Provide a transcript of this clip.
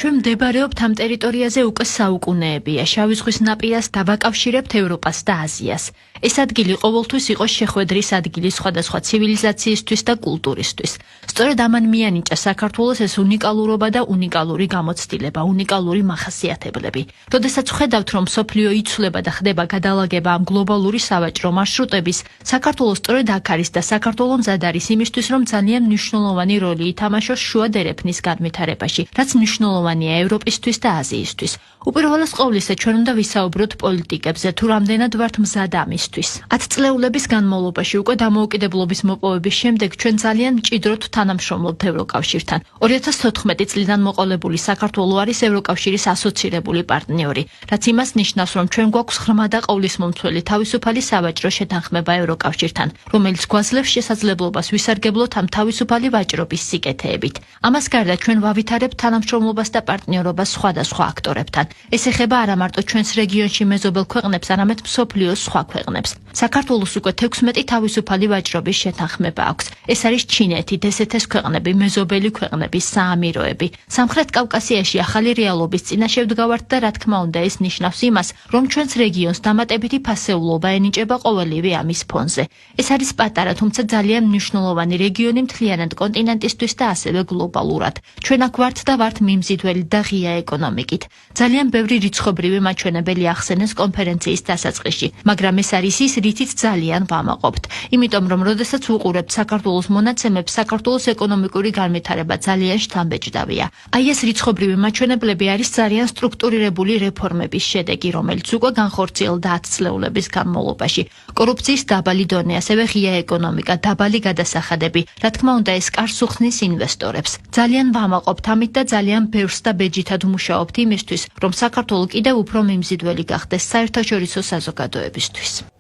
ჩვენ მდებარეობთ ამ ტერიტორიაზე უკვე საუკუნეებია. შავი ზღვის ნაპირას დავაკავშირებთ ევროპას და აზიას. ეს ადგილი ყოველთვის იყო შეხვედრის ადგილი სხვადასხვა ცივილიზაციისთვის და კულტურისთვის. სწორედ ამან მიანიჭა საქართველოს ეს უნიკალურობა და უნიკალური გამოცდილება, უნიკალური მახასიათებლები. როდესაც ხედავთ, რომ მსოფლიო იცვლება და ხდება გადალაგება ამ გლობალური სავაჭრო მარშრუტების, საქართველოს სწორედ აქ არის და საქართველო მზად არის იმისთვის, რომ ძალიან მნიშვნელოვანი როლი ითამაშოს შუა დერეფნის განვითარებაში, რაც მნიშვნელოვანია ევროპისთვის და აზიისთვის. უპირველეს ყოვლისა, ჩვენ უნდა ვისაუბროთ პოლიტიკებზე, თუ რამდენად ვართ მზად ამისთვის. 10 წლეულების განმავლობაში უკვე დამოუკიდებლობის მოპოვების შემდეგ ჩვენ ძალიან მჭიდროდ თანამშრომლობთ ევროკავშირთან. 2014 წლიდან მოყოლებული საქართველო არის ევროკავშირის ასოცირებული პარტნიორი, რაც იმას ნიშნავს, რომ ჩვენ გვაქვს ღრმა და ყოვლისმომცველი თავისუფალი სავაჭრო შეთანხმება ევროკავშირთან, რომელიც გვაძლევს შესაძლებლობას ვისარგებლოთ ამ თავისუფალი ვაჭრობის სიკეთეებით. ამას გარდა ჩვენ ვავითარებთ თანამშრომლობას და პარტნიორობას სხვადასხვა აქტორებთან. ეს ეხება არა მარტო ჩვენს რეგიონში მეზობელ ქვეყნებს, არამედ მსოფლიოს სხვა ქვეყნებს. საქართველოს უკვე 16 თავისუფალი ვაჭრობის შეთანხმება აქვს. ეს არის ჩინეთი, დსთ-ს ქვეყნები, მეზობელი ქვეყნები, საამიროები. სამხრეთ კავკასიაში ახალი რეალობის წინაშე ვდგავართ და რა თქმა უნდა ეს ნიშნავს იმას, რომ ჩვენს რეგიონს დამატებითი ფასეულობა ენიჭება ყოველივე ამის ფონზე. ეს არის პატარა, თუმცა ძალიან მნიშვნელოვანი რეგიონი მთლიანად კონტინენტისთვის და ასევე გლობალურად. ჩვენ აქ ვართ და ვართ მიმზიდველი და ღია ეკონომიკით. ძალიან ბევრი რიცხობრივი მაჩვენებელი ახსენეს კონფერენციის დასაწყისში, მაგრამ ეს არის ის, რითიც ძალიან ვამაყობთ. იმიტომ რომ როდესაც ვუყურებთ საქართველოს მონაცემებს, საქართველოს ეკონომიკური განვითარება ძალიან შთამბეჭდავია. აი ეს რიცხობრივი მაჩვენებლები არის ძალიან სტრუქტურირებული რეფორმების შედეგი, რომელიც უკვე განხორციელდა 10 წლეულების განმავლობაში. კორუფციის დაბალი დონე, ასევე ღია ეკონომიკა, დაბალი გადასახადები, რა თქმა უნდა ეს კარს უხსნის ინვესტორებს. ძალიან ვამაყობთ ამით და ძალიან ბევრს და ბეჯითად ვმუშაობთ იმისთვის, რომ საქართველო კიდევ უფრო მიმზიდველი გახდეს საერთაშორისო საზოგადოებისთვის.